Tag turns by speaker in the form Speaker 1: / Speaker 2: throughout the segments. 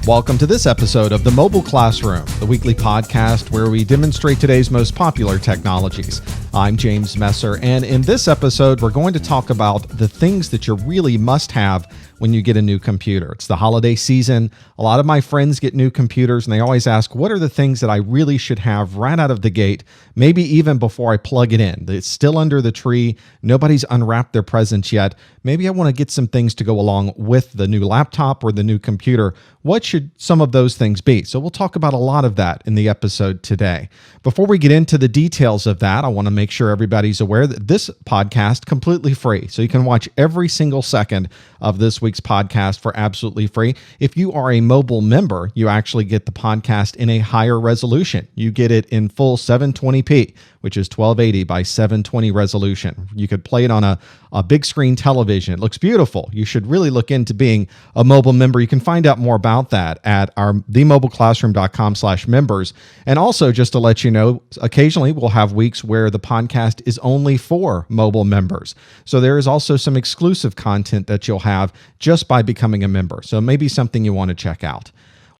Speaker 1: Welcome to this episode of The Mobile Classroom, the weekly podcast where we demonstrate today's most popular technologies. I'm James Messer, and in this episode, we're going to talk about the things that you really must have when you get a new computer. It's the holiday season. A lot of my friends get new computers, and they always ask, what are the things that I really should have right out of the gate, maybe even before I plug it in? It's still under the tree. Nobody's unwrapped their presents yet. Maybe I want to get some things to go along with the new laptop or the new computer. What should some of those things be? So we'll talk about a lot of that in the episode today. Before we get into the details of that, I want to make sure everybody's aware that this podcast completely free. So you can watch every single second of this week's podcast for absolutely free. If you are a mobile member, you actually get the podcast in a higher resolution. You get it in full 720p, which is 1280 by 720 resolution. You could play it on a big screen television. It looks beautiful. You should really look into being a mobile member. You can find out more about that at our themobileclassroom.com/members. And also, just to let you know, occasionally we'll have weeks where the podcast is only for mobile members. So there is also some exclusive content that you'll have just by becoming a member. So maybe something you want to check out.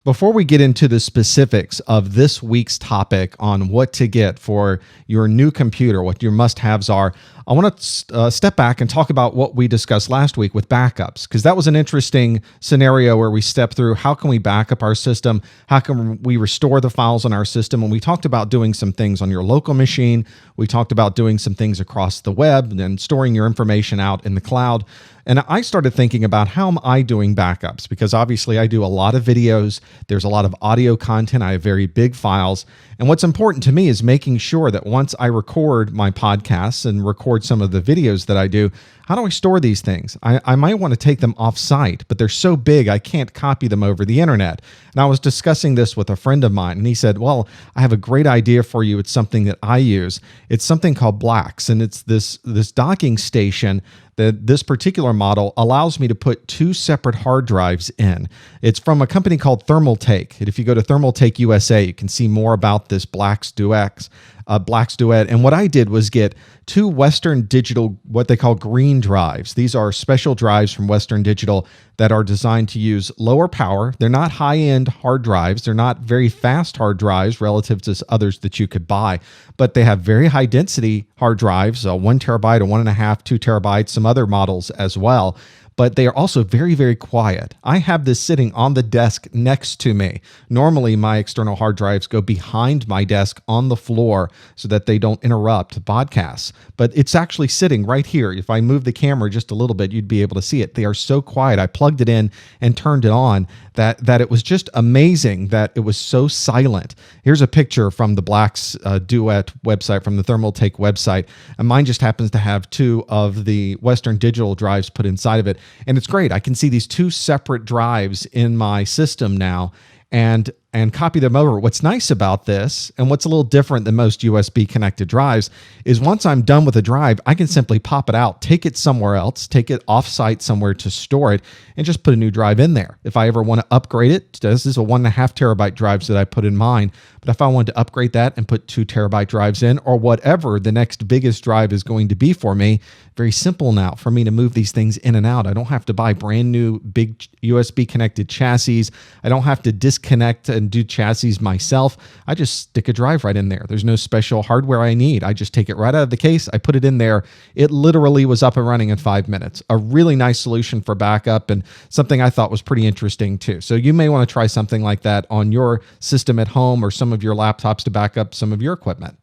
Speaker 1: Before we get into the specifics of this week's topic on what to get for your new computer, what your must-haves are, I want to step back and talk about what we discussed last week with backups, because that was an interesting scenario where we stepped through how can we back up our system, how can we restore the files on our system, and we talked about doing some things on your local machine. We talked about doing some things across the web and storing your information out in the cloud. And I started thinking about how am I doing backups? Because obviously I do a lot of videos. There's a lot of audio content. I have very big files. And what's important to me is making sure that once I record my podcasts and record some of the videos that I do, how do I store these things? I might want to take them off site, but they're so big I can't copy them over the internet. And I was discussing this with a friend of mine, and he said, well, I have a great idea for you. It's something that I use. It's something called Blacks, and it's this docking station that this particular model allows me to put two separate hard drives in. It's from a company called Thermaltake. And if you go to Thermaltake USA, you can see more about this Blacks Duet. And what I did was get two Western Digital, what they call green drives. These are special drives from Western Digital that are designed to use lower power. They're not high-end hard drives. They're not very fast hard drives relative to others that you could buy, but they have very high density hard drives, 1 terabyte, a 1.5, 2 terabytes, some other models as well. But they are also very, very quiet. I have this sitting on the desk next to me. Normally, my external hard drives go behind my desk on the floor so that they don't interrupt podcasts. But it's actually sitting right here. If I move the camera just a little bit, you'd be able to see it. They are so quiet. I plugged it in and turned it on that it was just amazing that it was so silent. Here's a picture from the Blacks Duet website, from the Thermaltake website. And mine just happens to have two of the Western Digital drives put inside of it. And it's great. I can see these two separate drives in my system now and copy them over. What's nice about this, and what's a little different than most USB connected drives, is once I'm done with a drive, I can simply pop it out, take it somewhere else, take it off-site somewhere to store it, and just put a new drive in there. If I ever want to upgrade it, this is a 1.5 terabyte drives that I put in mine, but if I wanted to upgrade that and put 2 terabyte drives in, or whatever the next biggest drive is going to be for me, very simple now for me to move these things in and out. I don't have to buy brand new big USB connected chassis. I don't have to disconnect and do chassis myself. I just stick a drive right in there. There's no special hardware I need. I just take it right out of the case. I put it in there. It literally was up and running in 5 minutes. A really nice solution for backup, and something I thought was pretty interesting too. So you may want to try something like that on your system at home or some of your laptops to back up some of your equipment.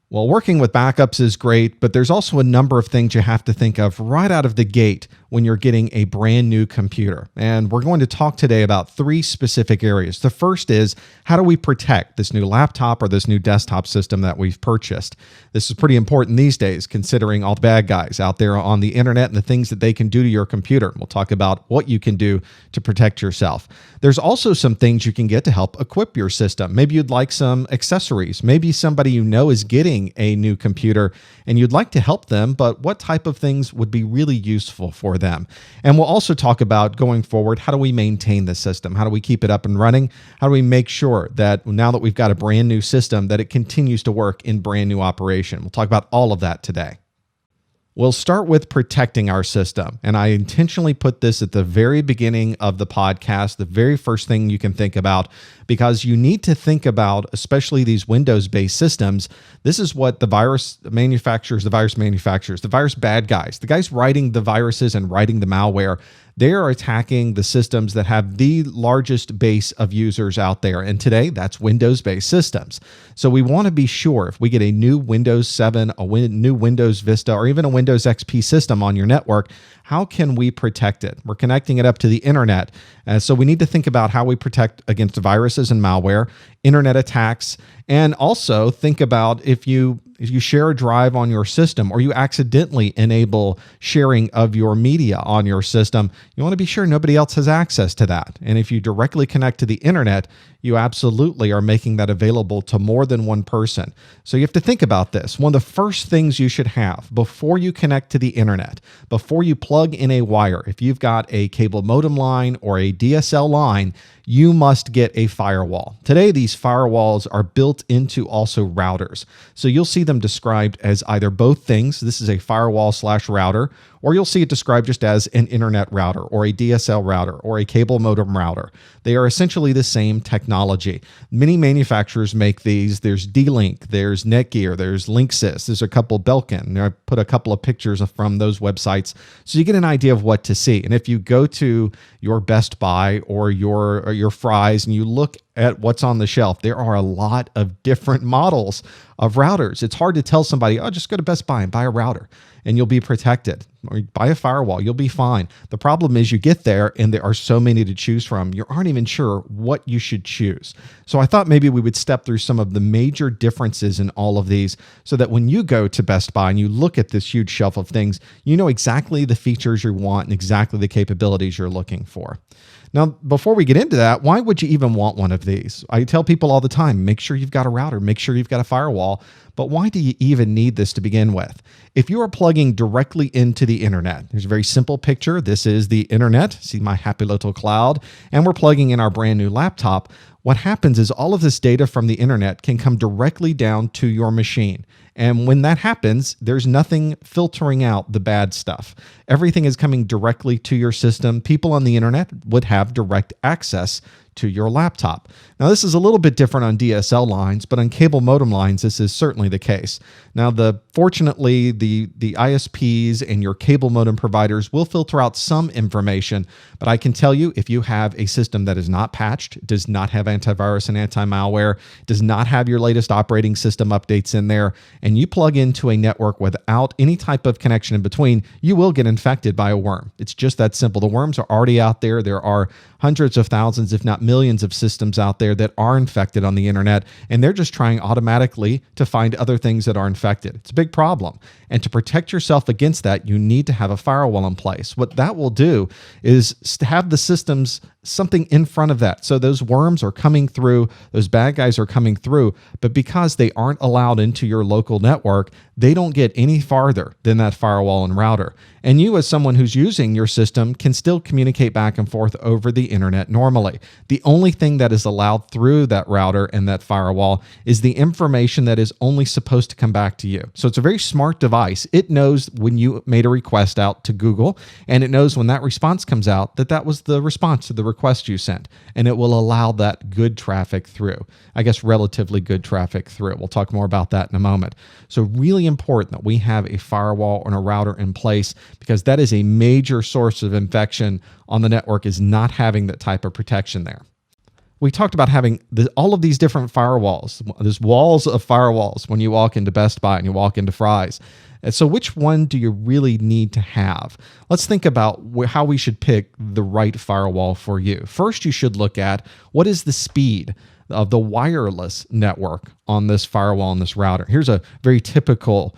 Speaker 1: Well, working with backups is great, but there's also a number of things you have to think of right out of the gate when you're getting a brand new computer. And we're going to talk today about 3 specific areas. The first is, how do we protect this new laptop or this new desktop system that we've purchased? This is pretty important these days, considering all the bad guys out there on the internet and the things that they can do to your computer. We'll talk about what you can do to protect yourself. There's also some things you can get to help equip your system. Maybe you'd like some accessories. Maybe somebody you know is getting a new computer and you'd like to help them, but what type of things would be really useful for them? And we'll also talk about, going forward, how do we maintain the system? How do we keep it up and running? How do we make sure that now that we've got a brand new system, that it continues to work in brand new operation? We'll talk about all of that today. We'll start with protecting our system. And I intentionally put this at the very beginning of the podcast, the very first thing you can think about, because you need to think about, especially these Windows-based systems, this is what the virus bad guys, the guys writing the viruses and writing the malware, they are attacking the systems that have the largest base of users out there. And today, that's Windows-based systems. So we want to be sure if we get a new Windows 7, new Windows Vista, or even a Windows XP system on your network, how can we protect it? We're connecting it up to the internet. So we need to think about how we protect against viruses and malware, internet attacks, and also think about if you share a drive on your system or you accidentally enable sharing of your media on your system, you want to be sure nobody else has access to that. And if you directly connect to the internet, you absolutely are making that available to more than one person. So you have to think about this. One of the first things you should have before you connect to the internet, before you plug in a wire, if you've got a cable modem line or a DSL line, you must get a firewall. Today, these firewalls are built into also routers. So you'll see them described as either both things. This is a firewall/router, or you'll see it described just as an internet router or a DSL router or a cable modem router. They are essentially the same technology. Many manufacturers make these. There's D-Link, there's Netgear, there's Linksys, there's a couple Belkin. I put a couple of pictures from those websites so you get an idea of what to see. And if you go to your Best Buy or your Fry's and you look at what's on the shelf, there are a lot of different models of routers. It's hard to tell somebody, oh, just go to Best Buy and buy a router and you'll be protected. Or buy a firewall, you'll be fine. The problem is you get there and there are so many to choose from, you aren't even sure what you should choose. So I thought maybe we would step through some of the major differences in all of these so that when you go to Best Buy and you look at this huge shelf of things, you know exactly the features you want and exactly the capabilities you're looking for. Now, before we get into that, why would you even want one of these? I tell people all the time, make sure you've got a router, make sure you've got a firewall, but why do you even need this to begin with? If you are plugging directly into the internet, there's a very simple picture. This is the internet. See my happy little cloud, and we're plugging in our brand new laptop. What happens is all of this data from the internet can come directly down to your machine. And when that happens, there's nothing filtering out the bad stuff. Everything is coming directly to your system. People on the internet would have direct access to your laptop. Now, this is a little bit different on DSL lines, but on cable modem lines, this is certainly the case. Now, fortunately, the ISPs and your cable modem providers will filter out some information, but I can tell you if you have a system that is not patched, does not have antivirus and anti-malware, does not have your latest operating system updates in there, and you plug into a network without any type of connection in between, you will get infected by a worm. It's just that simple. The worms are already out there. There are hundreds of thousands, if not millions of systems out there that are infected on the internet, and they're just trying automatically to find other things that are infected. It's a big problem. And to protect yourself against that, you need to have a firewall in place. What that will do is have the systems something in front of that. So those worms are coming through, those bad guys are coming through, but because they aren't allowed into your local network, they don't get any farther than that firewall and router. And you, as someone who's using your system, can still communicate back and forth over the internet normally. The only thing that is allowed through that router and that firewall is the information that is only supposed to come back to you. So it's a very smart device. It knows when you made a request out to Google, and it knows when that response comes out that that was the response to the request you sent, and it will allow that good traffic through. I guess relatively good traffic through. We'll talk more about that in a moment. So really important that we have a firewall and a router in place, because that is a major source of infection on the network, is not having that type of protection there. We talked about having all of these different firewalls. There's walls of firewalls when you walk into Best Buy and you walk into Fry's. And so which one do you really need to have? Let's think about how we should pick the right firewall for you. First, you should look at what is the speed of the wireless network on this firewall and this router. Here's a very typical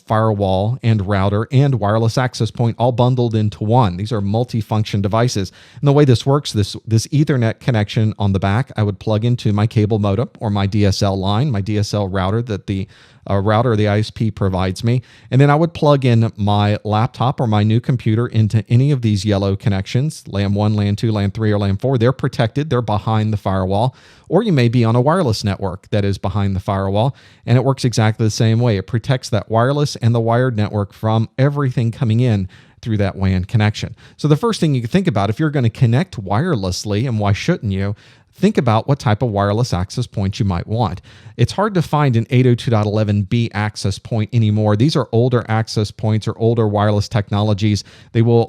Speaker 1: firewall and router and wireless access point all bundled into one. These are multi-function devices. And the way this works, this Ethernet connection on the back, I would plug into my cable modem or my DSL line, my DSL router that the router the ISP provides me. And then I would plug in my laptop or my new computer into any of these yellow connections, LAN 1, LAN 2, LAN 3, or LAN 4. They're protected. They're behind the firewall. Or you may be on a wireless network that is behind the firewall, and it works exactly the same way. It protects that wireless and the wired network from everything coming in through that WAN connection. So the first thing you can think about, if you're going to connect wirelessly, and why shouldn't you, think about what type of wireless access points you might want. It's hard to find an 802.11b access point anymore. These are older access points or older wireless technologies. They will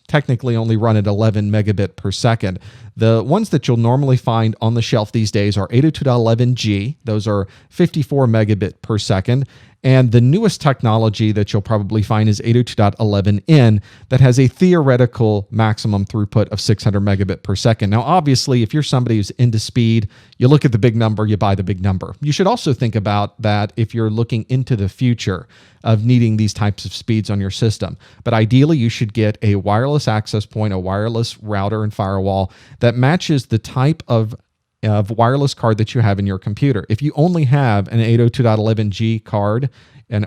Speaker 1: technically only run at 11 megabit per second. The ones that you'll normally find on the shelf these days are 802.11g. Those are 54 megabit per second. And the newest technology that you'll probably find is 802.11n that has a theoretical maximum throughput of 600 megabit per second. Now, obviously, if you're somebody who's into speed, you look at the big number, you buy the big number. You should also think about that if you're looking into the future of needing these types of speeds on your system. But ideally, you should get a wireless access point, a wireless router and firewall that matches the type of wireless card that you have in your computer. If you only have an 802.11g card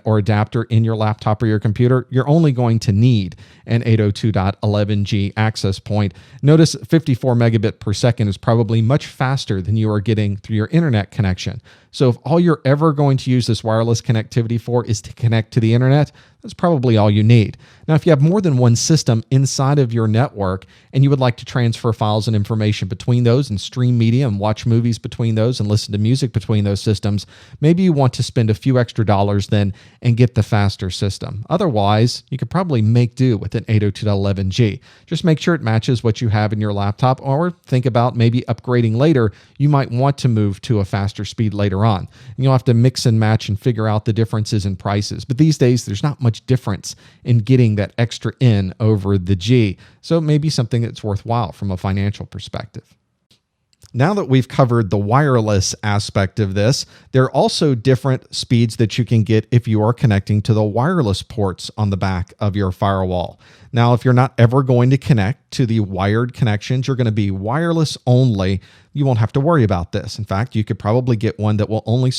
Speaker 1: or adapter in your laptop or your computer, you're only going to need an 802.11g access point. Notice 54 megabit per second is probably much faster than you are getting through your internet connection. So if all you're ever going to use this wireless connectivity for is to connect to the internet, that's probably all you need. Now, if you have more than one system inside of your network and you would like to transfer files and information between those and stream media and watch movies between those and listen to music between those systems, maybe you want to spend a few extra dollars then and get the faster system. Otherwise, you could probably make do with an 802.11g. Just make sure it matches what you have in your laptop, or think about maybe upgrading later. You might want to move to a faster speed later on. And you'll have to mix and match and figure out the differences in prices. But these days, there's not much difference in getting that extra N over the G. So it may be something that's worthwhile from a financial perspective. Now that we've covered the wireless aspect of this, there are also different speeds that you can get if you are connecting to the wireless ports on the back of your firewall. Now, if you're not ever going to connect to the wired connections, you're going to be wireless only, you won't have to worry about this. In fact, you could probably get one that will only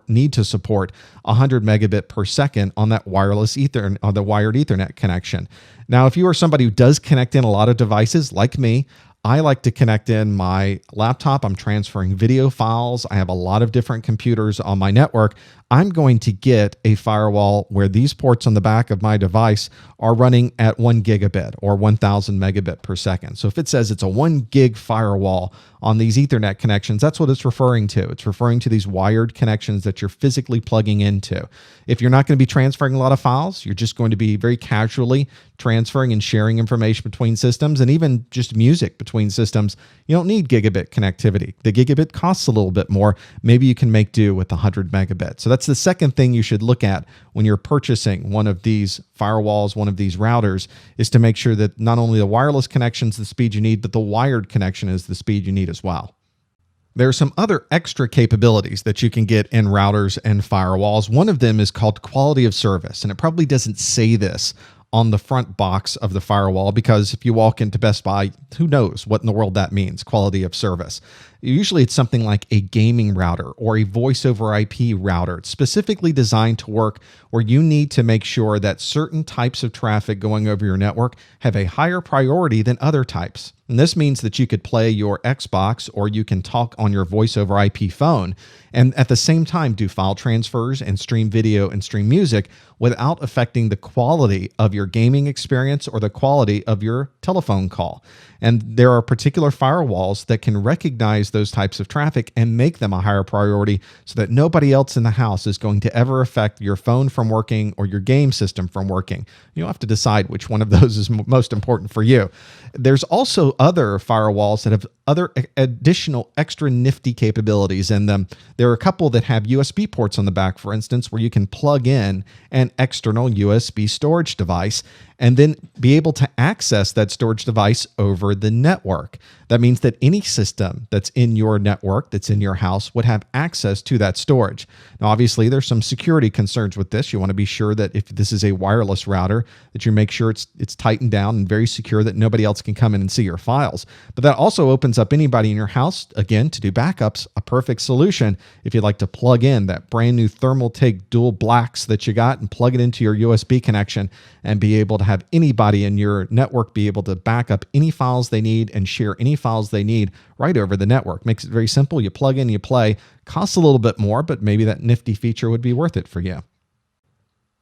Speaker 1: need to support 100 megabit per second on that wireless Ethernet, on the wired Ethernet connection. Now, if you are somebody who does connect in a lot of devices like me, I like to connect in my laptop. I'm transferring video files. I have a lot of different computers on my network. I'm going to get a firewall where these ports on the back of my device are running at 1 gigabit or 1000 megabit per second. So if it says it's a 1 gig firewall on these Ethernet connections, that's what it's referring to. It's referring to these wired connections that you're physically plugging into. If you're not going to be transferring a lot of files, you're just going to be very casually transferring and sharing information between systems, and even just music between systems, you don't need gigabit connectivity. The gigabit costs a little bit more. Maybe you can make do with 100 megabits. So that's the second thing you should look at when you're purchasing one of these firewalls, one of these routers, is to make sure that not only the wireless connection is the speed you need, but the wired connection is the speed you need as well. There are some other extra capabilities that you can get in routers and firewalls. One of them is called quality of service, and it probably doesn't say this on the front box of the firewall, because if you walk into Best Buy, who knows what in the world that means, quality of service. Usually it's something like a gaming router or a voice over IP router. It's specifically designed to work where you need to make sure that certain types of traffic going over your network have a higher priority than other types. And this means that you could play your Xbox or you can talk on your voice over IP phone and at the same time do file transfers and stream video and stream music without affecting the quality of your gaming experience or the quality of your telephone call. And there are particular firewalls that can recognize those types of traffic and make them a higher priority so that nobody else in the house is going to ever affect your phone from working or your game system from working. You'll have to decide which one of those is most important for you. There's also other firewalls that have other additional extra nifty capabilities in them. There are a couple that have USB ports on the back, for instance, where you can plug in an external USB storage device and then be able to access that storage device over the network. That means that any system that's in your network, that's in your house, would have access to that storage. Now, obviously, there's some security concerns with this. You want to be sure that if this is a wireless router, that you make sure it's tightened down and very secure, that nobody else can come in and see your files. But that also opens opens up anybody in your house, again, to do backups, a perfect solution if you'd like to plug in that brand new Thermaltake dual blacks that you got and plug it into your USB connection and be able to have anybody in your network be able to back up any files they need and share any files they need right over the network. Makes it very simple. You plug in, you play. Costs a little bit more, but maybe that nifty feature would be worth it for you.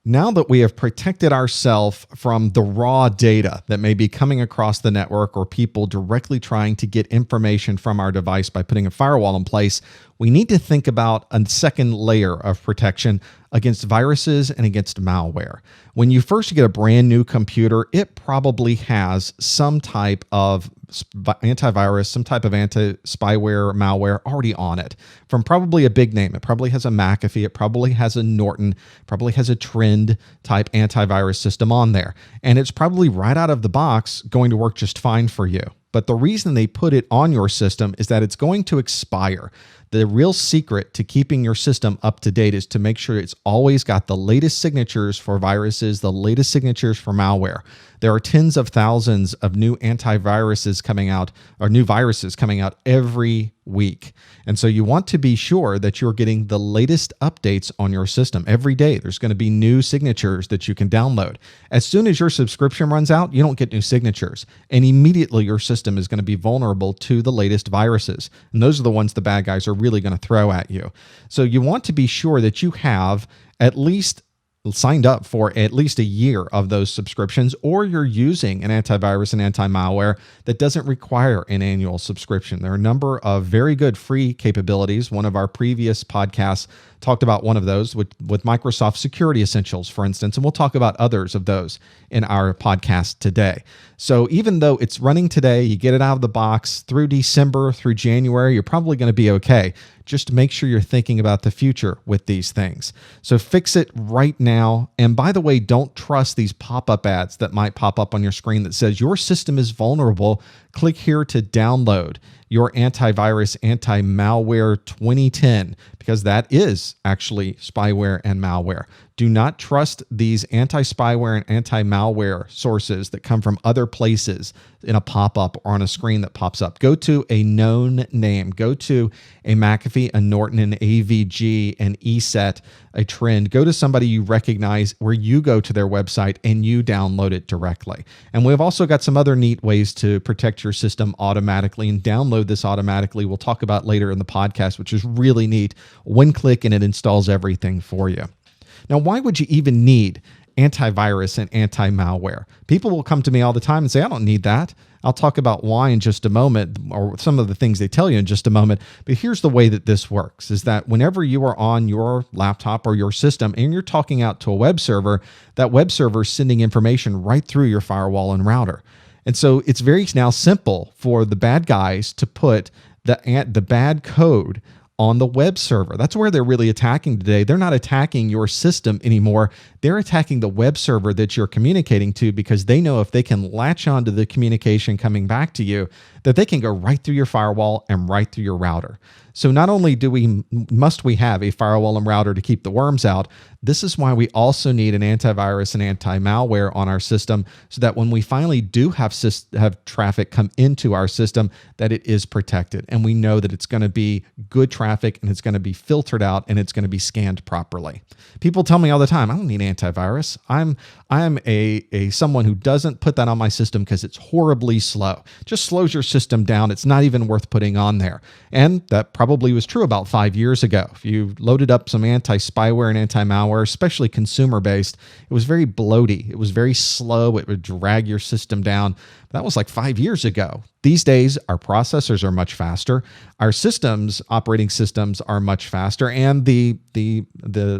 Speaker 1: Now that we have protected ourselves from the raw data that may be coming across the network or people directly trying to get information from our device by putting a firewall in place, we need to think about a second layer of protection against viruses and against malware. When you first get a brand new computer, it probably has some type of antivirus, some type of anti-spyware, malware already on it from probably a big name. It probably has a McAfee. It probably has a Norton, probably has a Trend type antivirus system on there. And it's probably right out of the box going to work just fine for you. But the reason they put it on your system is that it's going to expire. The real secret to keeping your system up to date is to make sure it's always got the latest signatures for viruses, the latest signatures for malware. There are tens of thousands of new antiviruses coming out, or new viruses coming out every week. And so you want to be sure that you're getting the latest updates on your system. Every day, there's going to be new signatures that you can download. As soon as your subscription runs out, you don't get new signatures. And immediately your system is going to be vulnerable to the latest viruses. And those are the ones the bad guys are really going to throw at you. So you want to be sure that you have at least signed up for at least a year of those subscriptions, or you're using an antivirus and anti-malware that doesn't require an annual subscription. There are a number of very good free capabilities. One of our previous podcasts talked about one of those with Microsoft Security Essentials, for instance, and we'll talk about others of those in our podcast today. So even though it's running today, you get it out of the box through December, through January, you're probably going to be okay. Just make sure you're thinking about the future with these things. So fix it right now. And by the way, don't trust these pop-up ads that might pop up on your screen that says your system is vulnerable. Click here to download your antivirus, anti-malware 2010, because that is actually spyware and malware. Do not trust these anti-spyware and anti-malware sources that come from other places in a pop-up or on a screen that pops up. Go to a known name. Go to a McAfee, a Norton, an AVG, an ESET, a Trend. Go to somebody you recognize where you go to their website and you download it directly. And we've also got some other neat ways to protect your system automatically and download this automatically. We'll talk about later in the podcast, which is really neat. One click and it installs everything for you. Now, why would you even need antivirus and anti-malware? People will come to me all the time and say, I don't need that. I'll talk about why in just a moment, or some of the things they tell you in just a moment. But here's the way that this works, is that whenever you are on your laptop or your system and you're talking out to a web server, that web server is sending information right through your firewall and router. And so it's very now simple for the bad guys to put the bad code on the web server. That's where they're really attacking today. They're not attacking your system anymore. They're attacking the web server that you're communicating to, because they know if they can latch onto the communication coming back to you, that they can go right through your firewall and right through your router. So not only must we have a firewall and router to keep the worms out, this is why we also need an antivirus and anti-malware on our system, so that when we finally do have traffic come into our system, that it is protected. And we know that it's going to be good traffic and it's going to be filtered out and it's going to be scanned properly. People tell me all the time, I don't need antivirus. I'm someone who doesn't put that on my system because it's horribly slow. Just slows your system down. It's not even worth putting on there. And that probably was true about 5 years ago. If you loaded up some anti-spyware and anti-malware, especially consumer-based, it was very bloaty. It was very slow. It would drag your system down. That was like 5 years ago. These days, our processors are much faster. Our systems, operating systems, are much faster. And the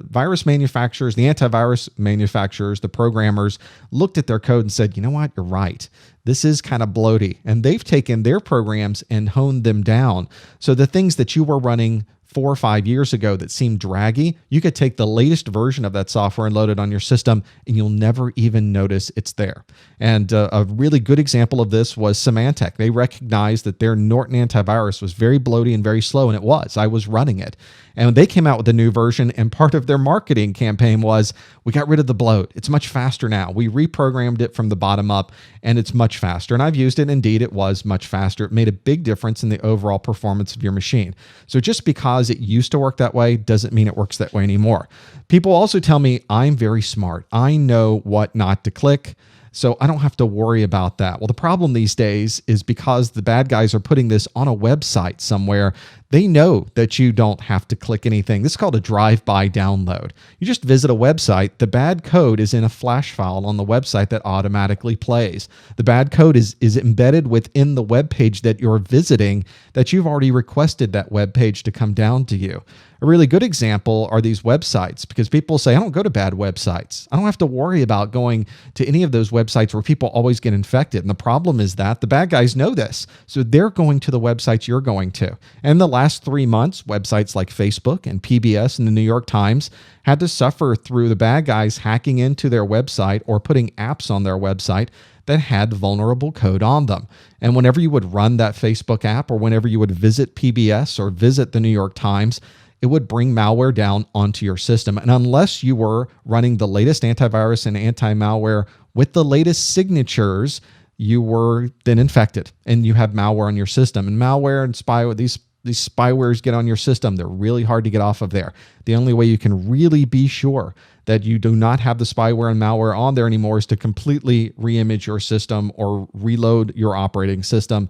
Speaker 1: virus manufacturers, the antivirus manufacturers, the programmers looked at their code and said, you know what, you're right. This is kind of bloaty. And they've taken their programs and honed them down. So the things that you were running 4 or 5 years ago that seemed draggy, you could take the latest version of that software and load it on your system, and you'll never even notice it's there. And a really good example of this was Symantec. They recognized that their Norton antivirus was very bloaty and very slow, and it was. I was running it. And they came out with a new version, and part of their marketing campaign was, we got rid of the bloat. It's much faster now. We reprogrammed it from the bottom up, and it's much faster. And I've used it. Indeed, it was much faster. It made a big difference in the overall performance of your machine. So just because it used to work that way doesn't mean it works that way anymore. People also tell me I'm very smart. I know what not to click, so I don't have to worry about that. Well, the problem these days is because the bad guys are putting this on a website somewhere, they know that you don't have to click anything. This is called a drive-by download. You just visit a website. The bad code is in a flash file on the website that automatically plays. The bad code is embedded within the web page that you're visiting, that you've already requested that web page to come down to you. A really good example are these websites, because people say, I don't go to bad websites. I don't have to worry about going to any of those websites where people always get infected. And the problem is that the bad guys know this. So they're going to the websites you're going to. And the last 3 months, websites like Facebook and PBS and the New York Times had to suffer through the bad guys hacking into their website or putting apps on their website that had vulnerable code on them. And whenever you would run that Facebook app, or whenever you would visit PBS or visit the New York Times, it would bring malware down onto your system. And unless you were running the latest antivirus and anti-malware with the latest signatures, you were then infected and you have malware on your system. And malware and spyware, these spywares get on your system. They're really hard to get off of there. The only way you can really be sure that you do not have the spyware and malware on there anymore is to completely reimage your system or reload your operating system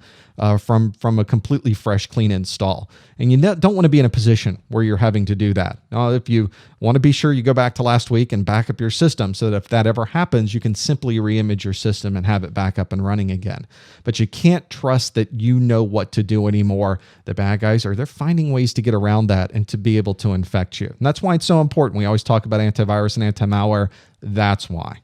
Speaker 1: from a completely fresh, clean install. And you don't want to be in a position where you're having to do that. Now, if you want to be sure, you go back to last week and back up your system so that if that ever happens, you can simply reimage your system and have it back up and running again. But you can't trust that you know what to do anymore. The bad guys they're finding ways to get around that and to be able to infect you. And that's why it's so important. We always talk about antivirus and anti-malware. That's why.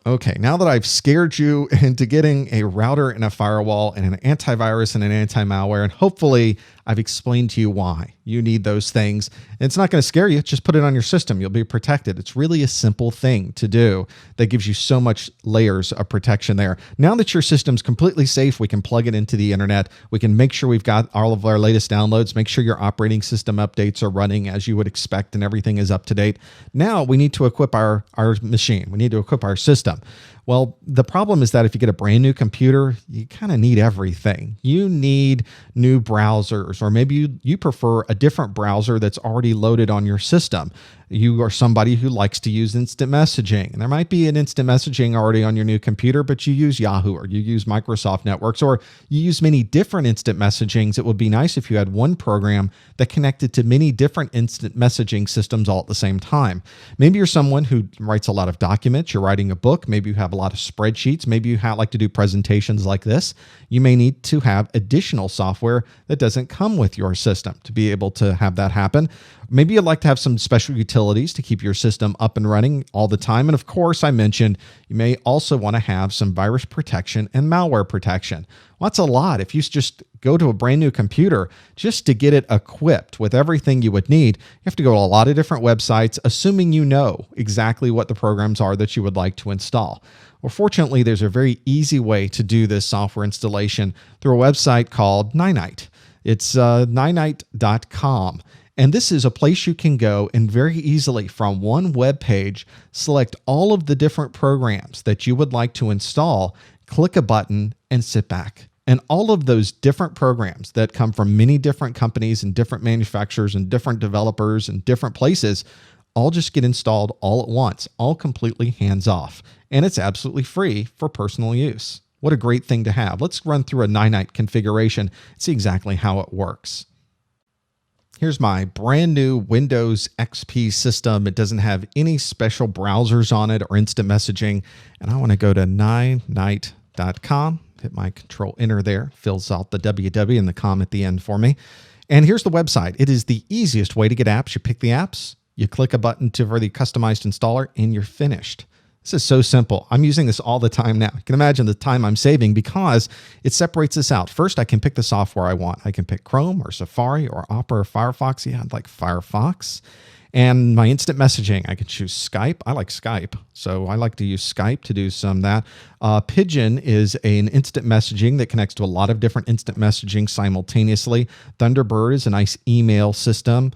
Speaker 1: Okay, now that I've scared you into getting a router and a firewall and an antivirus and an anti-malware, and hopefully I've explained to you why you need those things. And it's not going to scare you. Just put it on your system. You'll be protected. It's really a simple thing to do that gives you so much layers of protection there. Now that your system's completely safe, we can plug it into the internet. We can make sure we've got all of our latest downloads, make sure your operating system updates are running as you would expect and everything is up to date. Now we need to equip our machine. We need to equip our system. Well, the problem is that if you get a brand new computer, you kind of need everything. You need new browsers, or maybe you prefer a different browser that's already loaded on your system. You are somebody who likes to use instant messaging, and there might be an instant messaging already on your new computer, but you use Yahoo or you use Microsoft Networks, or you use many different instant messagings. It would be nice if you had one program that connected to many different instant messaging systems all at the same time. Maybe you're someone who writes a lot of documents. You're writing a book. Maybe you have a lot of spreadsheets. Maybe you like to do presentations like this. You may need to have additional software that doesn't come with your system to be able to have that happen. Maybe you'd like to have some special utilities to keep your system up and running all the time. And of course, I mentioned you may also want to have some virus protection and malware protection. Well, that's a lot. If you just go to a brand new computer, just to get it equipped with everything you would need, you have to go to a lot of different websites, assuming you know exactly what the programs are that you would like to install. Well, fortunately, there's a very easy way to do this software installation through a website called Ninite. It's ninite.com. And this is a place you can go and very easily from one web page, select all of the different programs that you would like to install, click a button, and sit back. And all of those different programs that come from many different companies and different manufacturers and different developers and different places all just get installed all at once, all completely hands-off. And it's absolutely free for personal use. What a great thing to have. Let's run through a Ninite configuration and see exactly how it works. Here's my brand new Windows XP system. It doesn't have any special browsers on it or instant messaging. And I want to go to ninite.com. Hit my Control Enter there. Fills out the www and the com at the end for me. And here's the website. It is the easiest way to get apps. You pick the apps, you click a button for the customized installer, and you're finished. This is so simple. I'm using this all the time now. You can imagine the time I'm saving because it separates this out. First, I can pick the software I want. I can pick Chrome or Safari or Opera or Firefox. Yeah, I'd like Firefox. And my instant messaging, I can choose Skype. I like Skype, so I like to use Skype to do some of that. Pigeon is an instant messaging that connects to a lot of different instant messaging simultaneously. Thunderbird is a nice email system.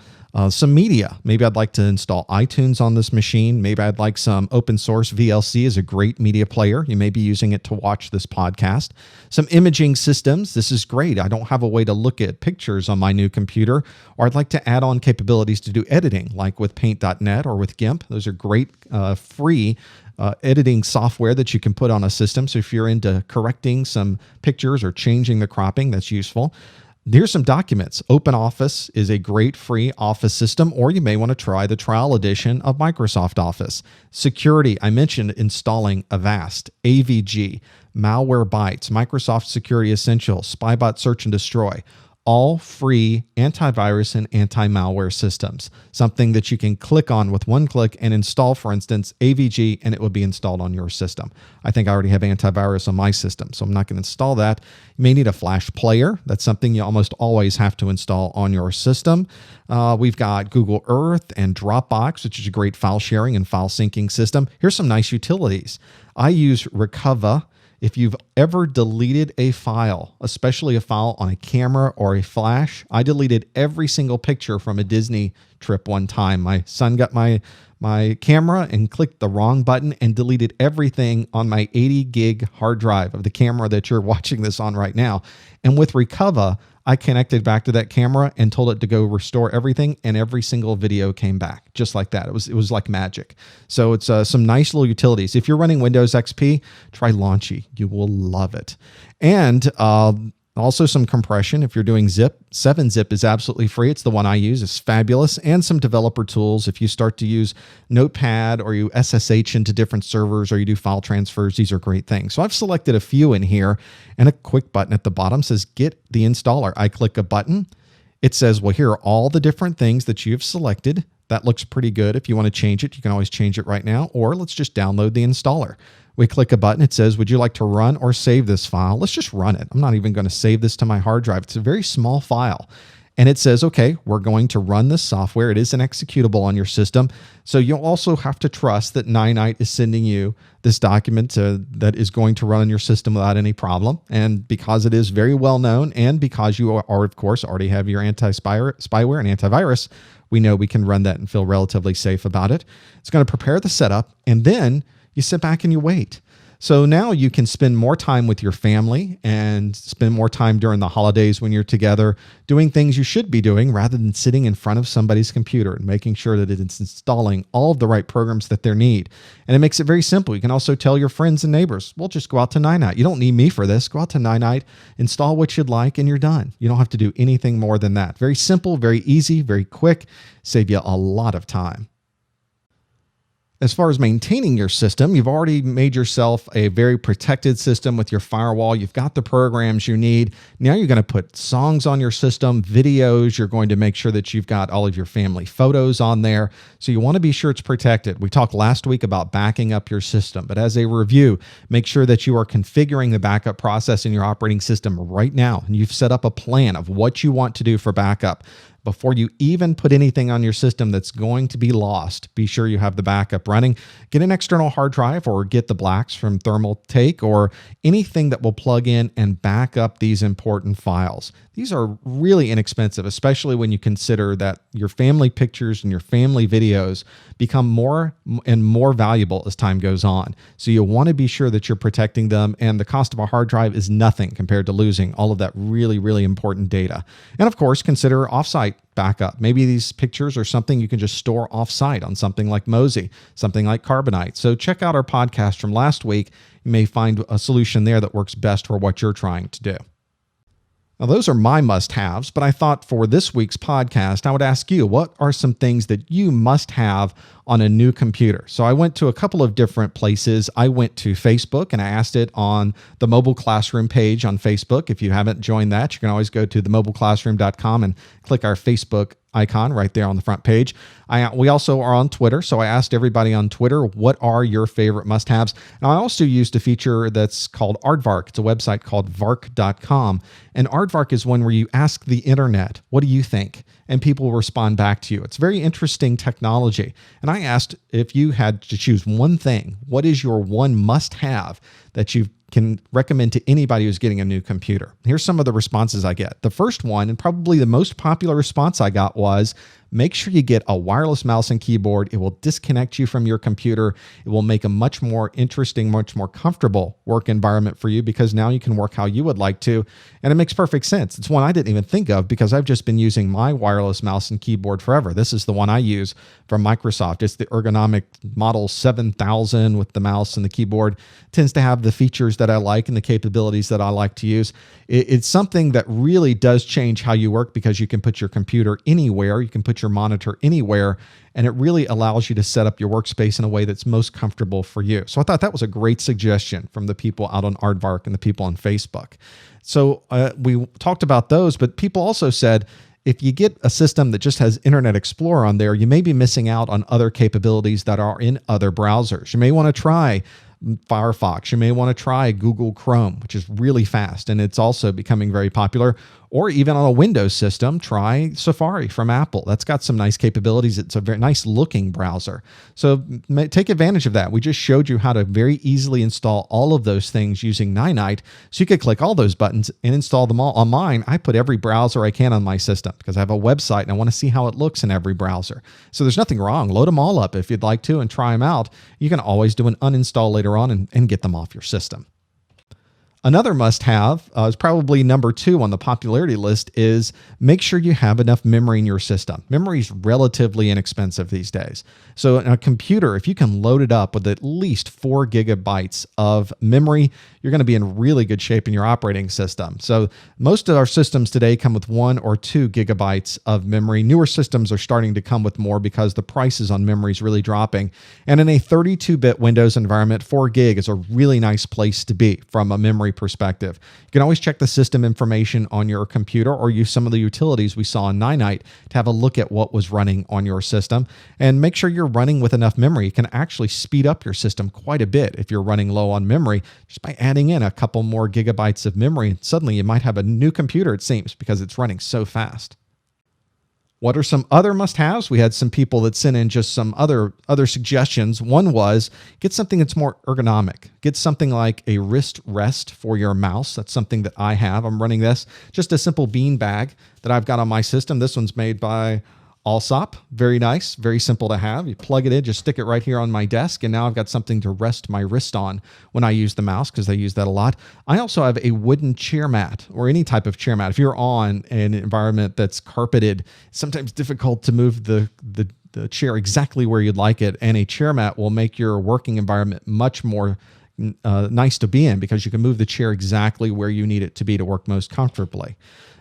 Speaker 1: Some media. Maybe I'd like to install iTunes on this machine. Maybe I'd like some open source. VLC is a great media player. You may be using it to watch this podcast. Some imaging systems. This is great. I don't have a way to look at pictures on my new computer, or I'd like to add on capabilities to do editing, like with Paint.net or with GIMP. Those are great free editing software that you can put on a system. So if you're into correcting some pictures or changing the cropping, that's useful. Here's some documents. OpenOffice is a great free Office system, or you may want to try the trial edition of Microsoft Office. Security, I mentioned installing Avast, AVG, Malwarebytes, Microsoft Security Essentials, Spybot Search and Destroy. All free antivirus and anti-malware systems, something that you can click on with one click and install, for instance, AVG, and it will be installed on your system. I think I already have antivirus on my system, so I'm not going to install that. You may need a Flash player. That's something you almost always have to install on your system. We've got Google Earth and Dropbox, which is a great file sharing and file syncing system. Here's some nice utilities. I use Recover. If you've ever deleted a file, especially a file on a camera or a flash, I deleted every single picture from a Disney trip one time. My son got my camera and clicked the wrong button and deleted everything on my 80 gig hard drive of the camera that you're watching this on right now. And with Recover, I connected back to that camera and told it to go restore everything, and every single video came back just like that. It was like magic. So it's some nice little utilities. If you're running Windows XP, try Launchy. You will love it. And also some compression. If you're doing zip, 7-zip is absolutely free. It's the one I use. It's fabulous. And some developer tools. If you start to use Notepad or you SSH into different servers or you do file transfers, these are great things. So I've selected a few in here, and a quick button at the bottom says get the installer. I click a button. It says, well, here are all the different things that you've selected. That looks pretty good. If you want to change it, you can always change it right now, or let's just download the installer. We click a button. It says, would you like to run or save this file? Let's just run it. I'm not even going to save this to my hard drive. It's a very small file. And it says, okay, we're going to run this software. It is an executable on your system. So you'll also have to trust that Ninite is sending you this document that is going to run on your system without any problem. And because it is very well known, and because you are of course, already have your anti-spyware and antivirus, we know we can run that and feel relatively safe about it. It's going to prepare the setup, and then you sit back and you wait. So now you can spend more time with your family and spend more time during the holidays when you're together doing things you should be doing rather than sitting in front of somebody's computer and making sure that it's installing all of the right programs that they need. And it makes it very simple. You can also tell your friends and neighbors, well, just go out to Ninite. You don't need me for this. Go out to Ninite, install what you'd like, and you're done. You don't have to do anything more than that. Very simple, very easy, very quick, save you a lot of time. As far as maintaining your system, you've already made yourself a very protected system with your firewall. You've got the programs you need. Now you're going to put songs on your system, videos. You're going to make sure that you've got all of your family photos on there. So you want to be sure it's protected. We talked last week about backing up your system, but as a review, make sure that you are configuring the backup process in your operating system right now. And you've set up a plan of what you want to do for backup. Before you even put anything on your system that's going to be lost, be sure you have the backup running. Get an external hard drive or get the blacks from Thermal Take or anything that will plug in and back up these important files. These are really inexpensive, especially when you consider that your family pictures and your family videos become more and more valuable as time goes on. So you want to be sure that you're protecting them, and the cost of a hard drive is nothing compared to losing all of that really, really important data. And of course, consider offsite backup. Maybe these pictures are something you can just store offsite on something like Mozy, something like Carbonite. So check out our podcast from last week. You may find a solution there that works best for what you're trying to do. Now, those are my must-haves, but I thought for this week's podcast, I would ask you, what are some things that you must have on a new computer? So I went to a couple of different places. I went to Facebook and I asked it on the Mobile Classroom page on Facebook. If you haven't joined that, you can always go to themobileclassroom.com and click our Facebook icon right there on the front page. We also are on Twitter, so I asked everybody on Twitter, what are your favorite must-haves? Now, I also used a feature that's called Aardvark. It's a website called vark.com, and Aardvark is one where you ask the internet, what do you think? And people will respond back to you. It's very interesting technology. And I asked, if you had to choose one thing, what is your one must-have that you can recommend to anybody who's getting a new computer? Here's some of the responses I get. The first one, and probably the most popular response I got, was make sure you get a wireless mouse and keyboard. It will disconnect you from your computer. It will make a much more interesting, much more comfortable work environment for you, because now you can work how you would like to. And it makes perfect sense. It's one I didn't even think of because I've just been using my wireless mouse and keyboard forever. This is the one I use from Microsoft. It's the ergonomic Model 7000 with the mouse and the keyboard. It tends to have the features that I like and the capabilities that I like to use. It's something that really does change how you work, because you can put your computer anywhere. You can put your monitor anywhere, and it really allows you to set up your workspace in a way that's most comfortable for you. So I thought that was a great suggestion from the people out on Aardvark and the people on Facebook. So we talked about those, but people also said, if you get a system that just has Internet Explorer on there, you may be missing out on other capabilities that are in other browsers. You may want to try Firefox. You may want to try Google Chrome, which is really fast, and it's also becoming very popular. Or even on a Windows system, try Safari from Apple. That's got some nice capabilities. It's a very nice looking browser. So take advantage of that. We just showed you how to very easily install all of those things using Ninite. So you could click all those buttons and install them all. On mine, I put every browser I can on my system because I have a website and I want to see how it looks in every browser. So there's nothing wrong. Load them all up if you'd like to and try them out. You can always do an uninstall later on and get them off your system. Another must-have is probably number 2 on the popularity list, is make sure you have enough memory in your system. Memory is relatively inexpensive these days. So in a computer, if you can load it up with at least 4 gigabytes of memory, you're going to be in really good shape in your operating system. So most of our systems today come with 1 or 2 gigabytes of memory. Newer systems are starting to come with more because the prices on memory is really dropping. And in a 32-bit Windows environment, 4 gig is a really nice place to be from a memory perspective. You can always check the system information on your computer or use some of the utilities we saw on Ninite to have a look at what was running on your system, and make sure you're running with enough memory. You can actually speed up your system quite a bit if you're running low on memory just by adding in a couple more gigabytes of memory, and suddenly you might have a new computer, it seems, because it's running so fast. What are some other must-haves? We had some people that sent in just some other suggestions. One was get something that's more ergonomic. Get something like a wrist rest for your mouse. That's something that I have. I'm running this. Just a simple bean bag that I've got on my system. This one's made by Allsop. Very nice, very simple to have. You plug it in, just stick it right here on my desk, and now I've got something to rest my wrist on when I use the mouse, because I use that a lot. I also have a wooden chair mat, or any type of chair mat. If you're on an environment that's carpeted, it's sometimes difficult to move the chair exactly where you'd like it, and a chair mat will make your working environment much more nice to be in, because you can move the chair exactly where you need it to be to work most comfortably.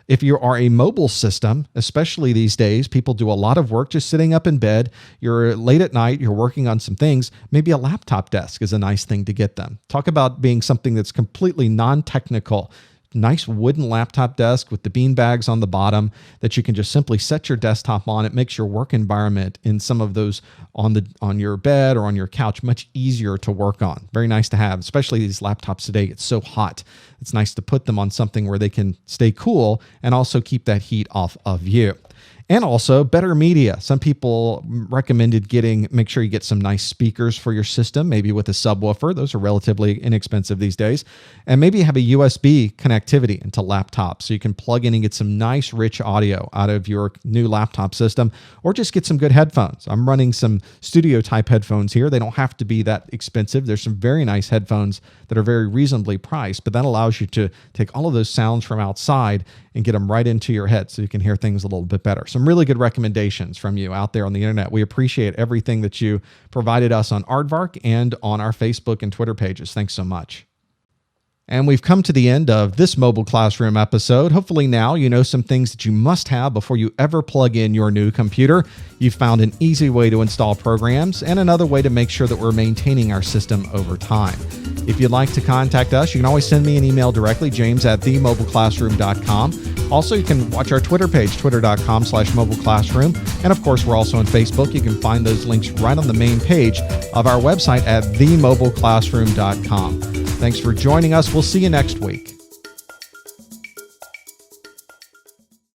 Speaker 1: If you are a mobile system, especially these days, people do a lot of work just sitting up in bed. You're late at night, you're working on some things. Maybe a laptop desk is a nice thing to get them. Talk about being something that's completely non-technical. Nice wooden laptop desk with the bean bags on the bottom that you can just simply set your desktop on. It makes your work environment in some of those on your bed or on your couch much easier to work on. Very nice to have, especially these laptops today. It's so hot. It's nice to put them on something where they can stay cool and also keep that heat off of you. And also better media. Some people recommended make sure you get some nice speakers for your system, maybe with a subwoofer. Those are relatively inexpensive these days. And maybe have a USB connectivity into laptops so you can plug in and get some nice rich audio out of your new laptop system, or just get some good headphones. I'm running some studio type headphones here. They don't have to be that expensive. There's some very nice headphones that are very reasonably priced, but that allows you to take all of those sounds from outside and get them right into your head so you can hear things a little bit better. Some really good recommendations from you out there on the internet. We appreciate everything that you provided us on Aardvark and on our Facebook and Twitter pages. Thanks so much. And we've come to the end of this Mobile Classroom episode. Hopefully now you know some things that you must have before you ever plug in your new computer. You've found an easy way to install programs and another way to make sure that we're maintaining our system over time. If you'd like to contact us, you can always send me an email directly, james@themobileclassroom.com. Also, you can watch our Twitter page, twitter.com/mobileclassroom. And of course, we're also on Facebook. You can find those links right on the main page of our website at themobileclassroom.com. Thanks for joining us. We'll see you next week.